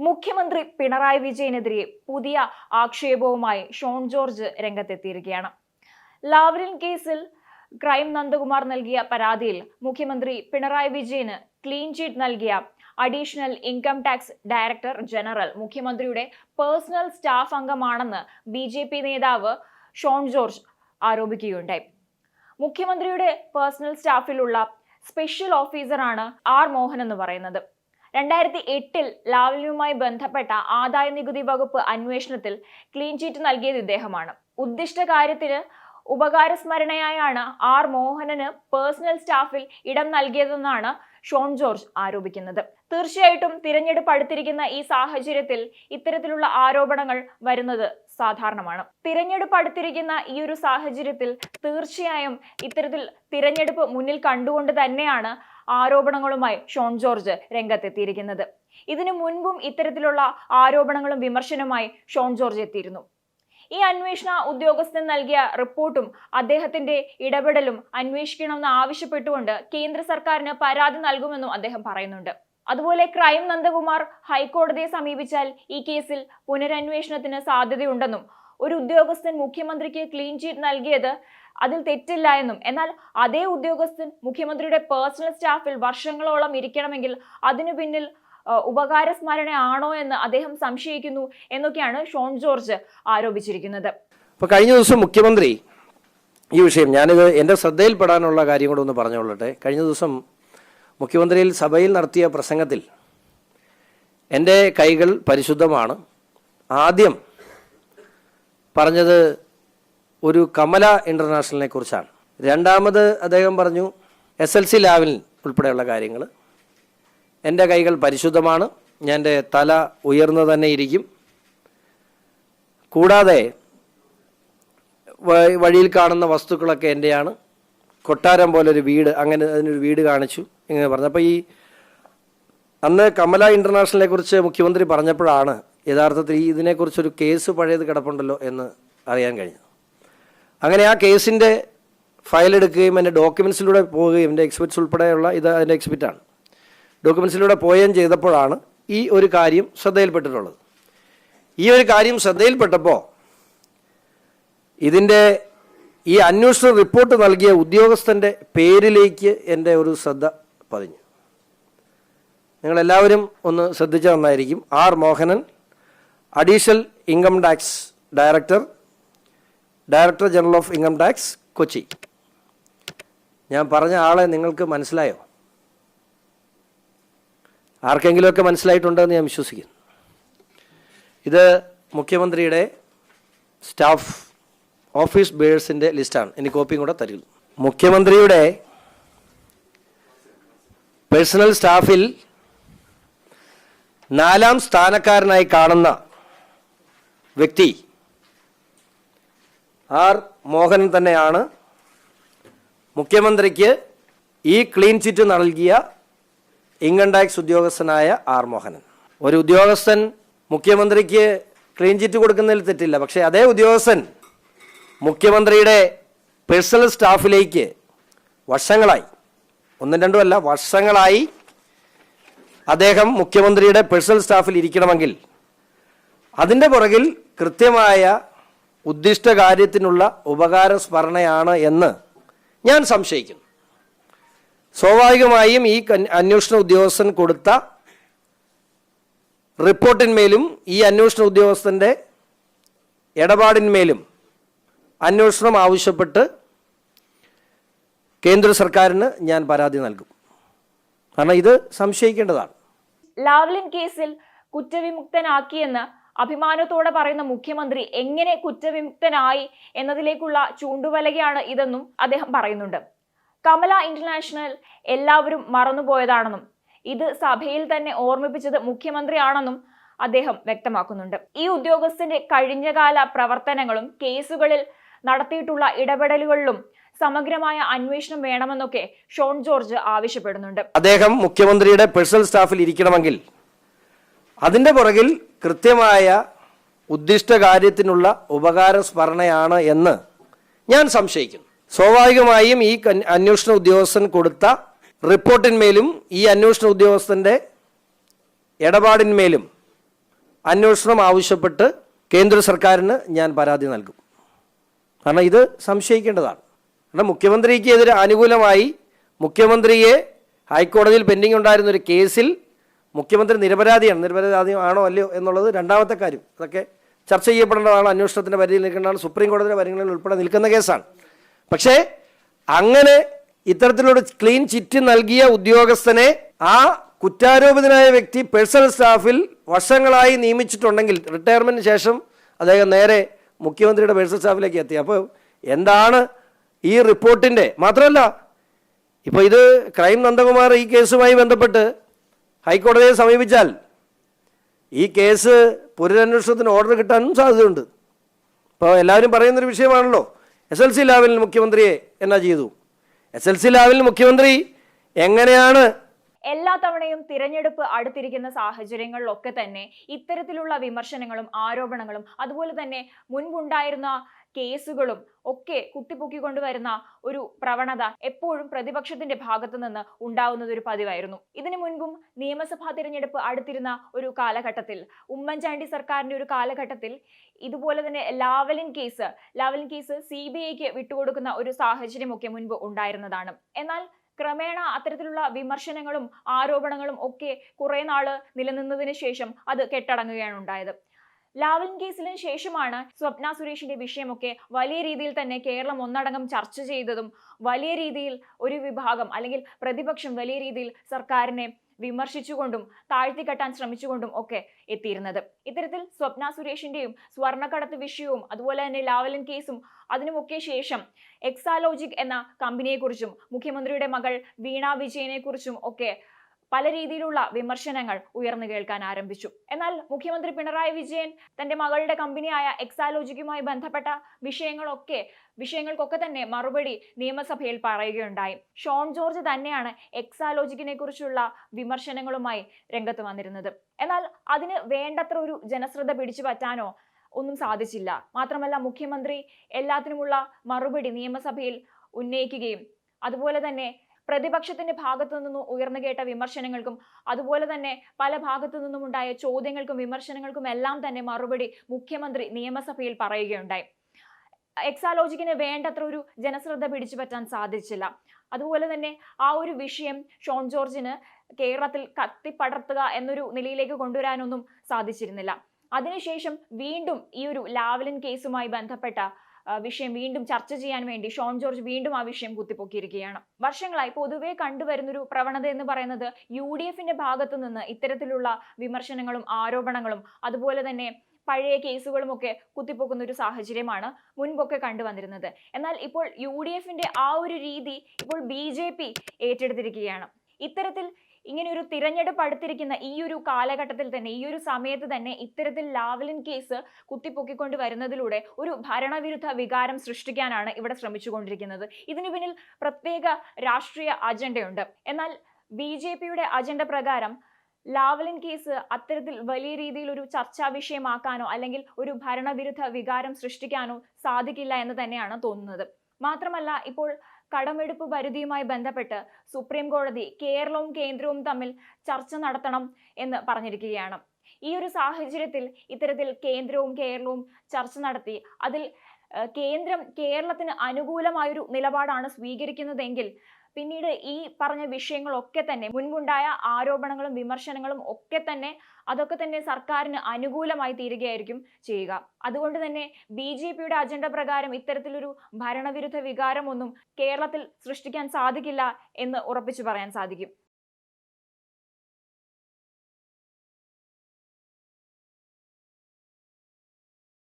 മുഖ്യമന്ത്രി പിണറായി വിജയനെതിരെ പുതിയ ആക്ഷേപവുമായി ഷോൺ ജോർജ് രംഗത്തെത്തിയിരിക്കുകയാണ്. ലാവ്ലിൻ കേസിൽ ക്രൈം നന്ദകുമാർ നൽകിയ പരാതിയിൽ മുഖ്യമന്ത്രി പിണറായി വിജയന് ക്ലീൻ ചീറ്റ് നൽകിയ additional income tax director general മുഖ്യമന്ത്രിയുടെ പേഴ്സണൽ സ്റ്റാഫ് അംഗമാണെന്ന് BJP നേതാവ് ഷോൺ ജോർജ് ആരോപിക്കുകയുണ്ടായി. മുഖ്യമന്ത്രിയുടെ പേഴ്സണൽ സ്റ്റാഫിലുള്ള സ്പെഷ്യൽ ഓഫീസറാണ് R മോഹൻ എന്ന് പറയുന്നത്. 2008 ലാവ്ലിനുമായി ബന്ധപ്പെട്ട ആദായ നികുതി വകുപ്പ് അന്വേഷണത്തിൽ ക്ലീൻ ചീറ്റ് നൽകിയത് ഇദ്ദേഹമാണ്. ഉദ്ദിഷ്ട കാര്യത്തിന് ഉപകാരസ്മരണയായാണ് R മോഹനന് പേഴ്സണൽ സ്റ്റാഫിൽ ഇടം നൽകിയതെന്നാണ് ഷോൺ ജോർജ് ആരോപിക്കുന്നത്. തീർച്ചയായിട്ടും തിരഞ്ഞെടുപ്പ് അടുത്തിരിക്കുന്ന ഈ സാഹചര്യത്തിൽ ഇത്തരത്തിലുള്ള ആരോപണങ്ങൾ വരുന്നത് സാധാരണമാണ്. തിരഞ്ഞെടുപ്പ് അടുത്തിരിക്കുന്ന ഈ ഒരു സാഹചര്യത്തിൽ തീർച്ചയായും ഇത്തരത്തിൽ തിരഞ്ഞെടുപ്പ് മുന്നിൽ കണ്ടുകൊണ്ട് തന്നെയാണ് ആരോപണങ്ങളുമായി ഷോൺ ജോർജ് രംഗത്തെത്തിയിരിക്കുന്നത്. ഇതിനു മുൻപും ഇത്തരത്തിലുള്ള ആരോപണങ്ങളും വിമർശനവുമായി ഷോൺ ജോർജ് എത്തിയിരുന്നു. ഈ അന്വേഷണ ഉദ്യോഗസ്ഥൻ നൽകിയ റിപ്പോർട്ടും അദ്ദേഹത്തിന്റെ ഇടപെടലും അന്വേഷിക്കണമെന്ന് ആവശ്യപ്പെട്ടുകൊണ്ട് കേന്ദ്ര സർക്കാരിന് പരാതി നൽകുമെന്നും അദ്ദേഹം പറയുന്നുണ്ട്. അതുപോലെ ക്രൈം നന്ദകുമാർ ഹൈക്കോടതിയെ സമീപിച്ചാൽ ഈ കേസിൽ പുനരന്വേഷണത്തിന് സാധ്യതയുണ്ടെന്നും ഒരു ഉദ്യോഗസ്ഥൻ മുഖ്യമന്ത്രിക്ക് ക്ലീൻ ചീറ്റ് നൽകിയത് അതിൽ തെറ്റില്ല എന്നും, എന്നാൽ അതേ ഉദ്യോഗസ്ഥൻ മുഖ്യമന്ത്രിയുടെ പേഴ്സണൽ സ്റ്റാഫിൽ വർഷങ്ങളോളം ഇരിക്കണമെങ്കിൽ അതിനു പിന്നിൽ ഉപകാരസ്മരണയാണോ എന്ന് അദ്ദേഹം സംശയിക്കുന്നു എന്നൊക്കെയാണ് ഷോൺ ജോർജ് ആരോപിച്ചിരിക്കുന്നത്. അപ്പോൾ കഴിഞ്ഞ ദിവസം മുഖ്യമന്ത്രി ഈ വിഷയം, ഞാനിത് എൻ്റെ ശ്രദ്ധയിൽപ്പെടാനുള്ള കാര്യം കൂടെ ഒന്ന് പറഞ്ഞുകൊള്ളട്ടെ. കഴിഞ്ഞ ദിവസം മുഖ്യമന്ത്രിയിൽ സഭയിൽ നടത്തിയ പ്രസംഗത്തിൽ എൻ്റെ കൈകൾ പരിശുദ്ധമാണ്. ആദ്യം പറഞ്ഞത് ഒരു കമല ഇൻ്റർനാഷണലിനെ കുറിച്ചാണ്. രണ്ടാമത് അദ്ദേഹം പറഞ്ഞു SLC ലാവ്ലിൻ ഉൾപ്പെടെയുള്ള കാര്യങ്ങൾ. എൻ്റെ കൈകൾ പരിശുദ്ധമാണ്, എൻ്റെ തല ഉയർന്നു തന്നെ ഇരിക്കും. കൂടാതെ വഴിയിൽ കാണുന്ന വസ്തുക്കളൊക്കെ എൻ്റെയാണ്. കൊട്ടാരം പോലൊരു വീട്, അങ്ങനെ അതിനൊരു വീട് കാണിച്ചു ഇങ്ങനെ പറഞ്ഞു. അപ്പോൾ ഈ അന്ന് കമല ഇൻ്റർനാഷണലിനെ കുറിച്ച് മുഖ്യമന്ത്രി പറഞ്ഞപ്പോഴാണ് യഥാർത്ഥത്തിൽ ഇതിനെക്കുറിച്ചൊരു കേസ് പഴയത് കിടപ്പുണ്ടല്ലോ എന്ന് അറിയാൻ കഴിഞ്ഞത്. അങ്ങനെ ആ കേസിൻ്റെ ഫയലെടുക്കുകയും എൻ്റെ ഡോക്യുമെൻസിലൂടെ പോവുകയും എൻ്റെ എക്സ്പെർട്സ് ഉൾപ്പെടെയുള്ള ഇത് അതിൻ്റെ എക്സ്പെർട്ടാണ്, ഡോക്യുമെൻസിലൂടെ പോവുകയും ചെയ്തപ്പോഴാണ് ഈ ഒരു കാര്യം ശ്രദ്ധയിൽപ്പെട്ടിട്ടുള്ളത്. ഈ ഒരു കാര്യം ശ്രദ്ധയിൽപ്പെട്ടപ്പോൾ ഇതിൻ്റെ ഈ അന്വേഷണ റിപ്പോർട്ട് നൽകിയ ഉദ്യോഗസ്ഥൻ്റെ പേരിലേക്ക് എൻ്റെ ഒരു ശ്രദ്ധ പതിഞ്ഞു. നിങ്ങളെല്ലാവരും ഒന്ന് ശ്രദ്ധിച്ച നന്നായിരിക്കും. R Mohanan, additional income tax director general of income tax, Kochi. ഞാൻ പറഞ്ഞ ആളെ നിങ്ങൾക്ക് മനസ്സിലായോ? ആർക്കെങ്കിലുമൊക്കെ മനസ്സിലായിട്ടുണ്ടെന്ന് ഞാൻ വിശ്വസിക്കുന്നു. ഇത് മുഖ്യമന്ത്രിയുടെ സ്റ്റാഫ് ഓഫീസ് ബേഴ്സിൻ്റെ ലിസ്റ്റാണ്. എനിക്ക് കോപ്പിയും കൂടെ തരുന്നു. മുഖ്യമന്ത്രിയുടെ പേഴ്സണൽ സ്റ്റാഫിൽ 4ാം സ്ഥാനക്കാരനായി കാണുന്ന വ്യക്തി R മോഹനൻ തന്നെയാണ് മുഖ്യമന്ത്രിക്ക് ഈ ക്ലീൻ ചിറ്റ് നൽകിയ ഇൻകം ടാക്സ് ഉദ്യോഗസ്ഥനായ R മോഹനൻ. ഒരു ഉദ്യോഗസ്ഥൻ മുഖ്യമന്ത്രിക്ക് ക്ലീൻ ചിറ്റ് കൊടുക്കുന്നതിൽ തെറ്റില്ല. പക്ഷേ അതേ ഉദ്യോഗസ്ഥൻ മുഖ്യമന്ത്രിയുടെ പേഴ്സണൽ സ്റ്റാഫിലേക്ക് വർഷങ്ങളായി, 1-2 അല്ല, വർഷങ്ങളായി അദ്ദേഹം മുഖ്യമന്ത്രിയുടെ പേഴ്സണൽ സ്റ്റാഫിൽ ഇരിക്കണമെങ്കിൽ അതിൻ്റെ പുറകിൽ കൃത്യമായ ഉദ്ദിഷ്ട കാര്യത്തിനുള്ള ഉപകാരസ്മരണയാണ് എന്ന് ഞാൻ സംശയിക്കുന്നു. സ്വാഭാവികമായും ഈ അന്വേഷണ ഉദ്യോഗസ്ഥൻ കൊടുത്ത റിപ്പോർട്ടിന്മേലും ഈ അന്വേഷണ ഉദ്യോഗസ്ഥൻ്റെ ഇടപാടിന്മേലും അന്വേഷണം ആവശ്യപ്പെട്ട് കേന്ദ്ര സർക്കാരിന് ഞാൻ പരാതി നൽകും. കാരണം ഇത് സംശയിക്കേണ്ടതാണ്. ലാവ്ലിൻ കേസിൽ കുറ്റവിമുക്തനാക്കിയെന്ന് അഭിമാനത്തോടെ പറയുന്ന മുഖ്യമന്ത്രി എങ്ങനെ കുറ്റവിമുക്തനായി എന്നതിലേക്കുള്ള ചൂണ്ടുവലകയാണ് ഇതെന്നും അദ്ദേഹം പറയുന്നുണ്ട്. കമല ഇന്റർനാഷണൽ എല്ലാവരും മറന്നുപോയതാണെന്നും ഇത് സഭയിൽ തന്നെ ഓർമ്മിപ്പിച്ചത് മുഖ്യമന്ത്രിയാണെന്നും അദ്ദേഹം വ്യക്തമാക്കുന്നുണ്ട്. ഈ ഉദ്യോഗസ്ഥന്റെ കഴിഞ്ഞകാല പ്രവർത്തനങ്ങളും കേസുകളിൽ നടത്തിയിട്ടുള്ള ഇടപെടലുകളിലും സമഗ്രമായ അന്വേഷണം വേണമെന്നൊക്കെ ഷോൺ ജോർജ് ആവശ്യപ്പെടുന്നുണ്ട്. അദ്ദേഹം മുഖ്യമന്ത്രിയുടെ പേഴ്സണൽ സ്റ്റാഫിൽ ഇരിക്കണമെങ്കിൽ അതിൻ്റെ പുറകിൽ കൃത്യമായ ഉദ്ദിഷ്ട കാര്യത്തിനുള്ള ഉപകാരസ്മരണയാണ് എന്ന് ഞാൻ സംശയിക്കുന്നു. സ്വാഭാവികമായും ഈ അന്വേഷണ ഉദ്യോഗസ്ഥൻ കൊടുത്ത റിപ്പോർട്ടിന്മേലും ഈ അന്വേഷണ ഉദ്യോഗസ്ഥൻ്റെ ഇടപാടിന്മേലും അന്വേഷണം ആവശ്യപ്പെട്ട് കേന്ദ്ര സർക്കാരിന് ഞാൻ പരാതി നൽകും. കാരണം ഇത് സംശയിക്കേണ്ടതാണ്. കാരണം മുഖ്യമന്ത്രിക്ക് എതിരെ അനുകൂലമായി മുഖ്യമന്ത്രിയെ ഹൈക്കോടതിയിൽ പെൻഡിംഗ് ഉണ്ടായിരുന്ന ഒരു കേസിൽ മുഖ്യമന്ത്രി നിരപരാധി ആണോ അല്ലയോ എന്നുള്ളത് രണ്ടാമത്തെ കാര്യം. അതൊക്കെ ചർച്ച ചെയ്യപ്പെടേണ്ടതാണ്, അന്വേഷണത്തിൻ്റെ പരിധിയിൽ നിൽക്കേണ്ടതാണ്, സുപ്രീം കോടതിയുടെ പരിഗണനയിൽ ഉൾപ്പെടെ നിൽക്കുന്ന കേസാണ്. പക്ഷേ അങ്ങനെ ഇത്തരത്തിലൊരു ക്ലീൻ ചിറ്റ് നൽകിയ ഉദ്യോഗസ്ഥനെ ആ കുറ്റാരോപിതനായ വ്യക്തി പേഴ്സണൽ സ്റ്റാഫിൽ വർഷങ്ങളായി നിയമിച്ചിട്ടുണ്ടെങ്കിൽ റിട്ടയർമെൻറ്റിന് ശേഷം അദ്ദേഹം നേരെ മുഖ്യമന്ത്രിയുടെ പേഴ്സണൽ സ്റ്റാഫിലേക്ക് എത്തി. അപ്പോൾ എന്താണ് ഈ റിപ്പോർട്ടിൻ്റെ മാത്രമല്ല, ഇപ്പോൾ ഇത് ക്രൈം നന്ദകുമാർ ഈ കേസുമായി ബന്ധപ്പെട്ട് ഹൈക്കോടതിയെ സമീപിച്ചാൽ ഈ കേസ് പുനരന്വേഷണത്തിന് ഓർഡർ കിട്ടാനും സാധ്യതയുണ്ട്. ഇപ്പോൾ എല്ലാവരും പറയുന്നൊരു വിഷയമാണല്ലോ, SLC ലാവലിൽ മുഖ്യമന്ത്രിയെ എന്നാ ചെയ്തു. SLC ലാവലിൽ മുഖ്യമന്ത്രി എങ്ങനെയാണ് എല്ലാ തവണയും തിരഞ്ഞെടുപ്പ് അടുത്തിരിക്കുന്ന സാഹചര്യങ്ങളിലൊക്കെ തന്നെ ഇത്തരത്തിലുള്ള വിമർശനങ്ങളും ആരോപണങ്ങളും അതുപോലെ തന്നെ മുൻപുണ്ടായിരുന്ന കേസുകളും ഒക്കെ കുത്തിപ്പൊക്കിക്കൊണ്ടുവരുന്ന ഒരു പ്രവണത എപ്പോഴും പ്രതിപക്ഷത്തിന്റെ ഭാഗത്തു നിന്ന് ഉണ്ടാവുന്നത് ഒരു പതിവായിരുന്നു. ഇതിനു മുൻപും നിയമസഭാ തിരഞ്ഞെടുപ്പ് അടുത്തിരുന്ന ഒരു കാലഘട്ടത്തിൽ, ഉമ്മൻചാണ്ടി സർക്കാരിന്റെ ഒരു കാലഘട്ടത്തിൽ ഇതുപോലെ തന്നെ ലാവലിൻ കേസ് CBIക്ക് വിട്ടുകൊടുക്കുന്ന ഒരു സാഹചര്യമൊക്കെ മുൻപ് ഉണ്ടായിരുന്നതാണ്. എന്നാൽ ക്രമേണ അത്തരത്തിലുള്ള വിമർശനങ്ങളും ആരോപണങ്ങളും ഒക്കെ കുറെ നാള് നിലനിന്നതിന് ശേഷം അത് കെട്ടടങ്ങുകയാണ് ഉണ്ടായത്. ലാവലിൻ കേസിന് ശേഷമാണ് സ്വപ്ന സുരേഷിന്റെ വിഷയമൊക്കെ വലിയ രീതിയിൽ തന്നെ കേരളം ഒന്നടങ്കം ചർച്ച ചെയ്തതും വലിയ രീതിയിൽ ഒരു വിഭാഗം അല്ലെങ്കിൽ പ്രതിപക്ഷം വലിയ രീതിയിൽ സർക്കാരിനെ വിമർശിച്ചുകൊണ്ടും താഴ്ത്തിക്കെട്ടാൻ ശ്രമിച്ചുകൊണ്ടും ഒക്കെ എത്തിയിരുന്നത്. ഇത്തരത്തിൽ സ്വപ്ന സുരേഷിന്റെയും സ്വർണ്ണക്കടത്ത് വിഷയവും അതുപോലെ തന്നെ ലാവലിൻ കേസും അതിനുമൊക്കെ ശേഷം എക്സാലോജിക് എന്ന കമ്പനിയെക്കുറിച്ചും മുഖ്യമന്ത്രിയുടെ മകൾ വീണ വിജയനെ കുറിച്ചും ഒക്കെ പല രീതിയിലുള്ള വിമർശനങ്ങൾ ഉയർന്നു കേൾക്കാൻ ആരംഭിച്ചു. എന്നാൽ മുഖ്യമന്ത്രി പിണറായി വിജയൻ തന്റെ മകളുടെ കമ്പനിയായ എക്സാലോജിക്കുമായി ബന്ധപ്പെട്ട വിഷയങ്ങൾക്കൊക്കെ തന്നെ മറുപടി നിയമസഭയിൽ പറയുകയുണ്ടായി. ഷോൺ ജോർജ് തന്നെയാണ് എക്സാലോജിക്കിനെ കുറിച്ചുള്ള വിമർശനങ്ങളുമായി രംഗത്ത് വന്നിരുന്നത്. എന്നാൽ അതിന് വേണ്ടത്ര ഒരു ജനശ്രദ്ധ പിടിച്ചു പറ്റാനോ ഒന്നും സാധിച്ചില്ല. മാത്രമല്ല മുഖ്യമന്ത്രി എല്ലാത്തിനുമുള്ള മറുപടി നിയമസഭയിൽ ഉന്നയിക്കുകയും അതുപോലെ തന്നെ പ്രതിപക്ഷത്തിന്റെ ഭാഗത്തു നിന്നും ഉയർന്നു കേട്ട വിമർശനങ്ങൾക്കും അതുപോലെ തന്നെ പല ഭാഗത്തു നിന്നും ഉണ്ടായ ചോദ്യങ്ങൾക്കും വിമർശനങ്ങൾക്കും എല്ലാം തന്നെ മറുപടി മുഖ്യമന്ത്രി നിയമസഭയിൽ പറയുകയുണ്ടായി. എക്സാലോജിക്കിന് വേണ്ടത്ര ഒരു ജനശ്രദ്ധ പിടിച്ചു പറ്റാൻ സാധിച്ചില്ല. അതുപോലെ തന്നെ ആ ഒരു വിഷയം ഷോൺ ജോർജിന് കേരളത്തിൽ കത്തിപ്പടർത്തുക എന്നൊരു നിലയിലേക്ക് കൊണ്ടുവരാനൊന്നും സാധിച്ചിരുന്നില്ല. അതിനുശേഷം വീണ്ടും ഈ ഒരു ലാവലിൻ കേസുമായി ബന്ധപ്പെട്ട വിഷയം വീണ്ടും ചർച്ച ചെയ്യാൻ വേണ്ടി ഷോൺ ജോർജ് വീണ്ടും ആ വിഷയം കുത്തിപ്പൊക്കിയിരിക്കുകയാണ്. വർഷങ്ങളായി പൊതുവെ കണ്ടുവരുന്നൊരു പ്രവണത എന്ന് പറയുന്നത് UDFന്റെ ഭാഗത്തു നിന്ന് ഇത്തരത്തിലുള്ള വിമർശനങ്ങളും ആരോപണങ്ങളും അതുപോലെ തന്നെ പഴയ കേസുകളും ഒക്കെ കുത്തിപ്പൊക്കുന്ന ഒരു സാഹചര്യമാണ് മുൻപൊക്കെ കണ്ടുവന്നിരുന്നത്. എന്നാൽ ഇപ്പോൾ UDFന്റെ ആ ഒരു രീതി ഇപ്പോൾ BJP ഏറ്റെടുത്തിരിക്കുകയാണ്. ഇത്തരത്തിൽ ഇങ്ങനെ ഒരു തിരഞ്ഞെടുപ്പ് അടുത്തിരിക്കുന്ന ഈ ഒരു കാലഘട്ടത്തിൽ തന്നെ, ഈ ഒരു സമയത്ത് തന്നെ ഇത്തരത്തിൽ ലാവലിൻ കേസ് കുത്തിപ്പൊക്കിക്കൊണ്ട് വരുന്നതിലൂടെ ഒരു ഭരണവിരുദ്ധ വികാരം സൃഷ്ടിക്കാനാണ് ഇവിടെ ശ്രമിച്ചുകൊണ്ടിരിക്കുന്നത്. ഇതിനു പിന്നിൽ പ്രത്യേക രാഷ്ട്രീയ അജണ്ടയുണ്ട്. എന്നാൽ BJPയുടെ അജണ്ട പ്രകാരം ലാവലിൻ കേസ് അത്തരത്തിൽ വലിയ രീതിയിൽ ഒരു ചർച്ചാ വിഷയമാക്കാനോ അല്ലെങ്കിൽ ഒരു ഭരണവിരുദ്ധ വികാരം സൃഷ്ടിക്കാനോ സാധിക്കില്ല എന്ന് തന്നെയാണ് തോന്നുന്നത്. മാത്രമല്ല ഇപ്പോൾ കടമെടുപ്പ് പരിധിയുമായി ബന്ധപ്പെട്ട് സുപ്രീം കോടതി കേരളവും കേന്ദ്രവും തമ്മിൽ ചർച്ച നടത്തണം എന്ന് പറഞ്ഞിരിക്കുകയാണ്. ഈ ഒരു സാഹചര്യത്തിൽ ഇത്തരത്തിൽ കേന്ദ്രവും കേരളവും ചർച്ച നടത്തി അതിൽ കേന്ദ്രം കേരളത്തിന് അനുകൂലമായൊരു നിലപാടാണ് സ്വീകരിക്കുന്നതെങ്കിൽ പിന്നീട് ഈ പറഞ്ഞ വിഷയങ്ങളൊക്കെ തന്നെ മുൻപുണ്ടായ ആരോപണങ്ങളും വിമർശനങ്ങളും അതൊക്കെ തന്നെ സർക്കാരിന് അനുകൂലമായി തീരുകയായിരിക്കും ചെയ്യുക. അതുകൊണ്ട് തന്നെ BJPയുടെ അജണ്ട പ്രകാരം ഇത്തരത്തിലൊരു ഭരണവിരുദ്ധ വികാരമൊന്നും കേരളത്തിൽ സൃഷ്ടിക്കാൻ സാധിക്കില്ല എന്ന് ഉറപ്പിച്ചു പറയാൻ സാധിക്കും.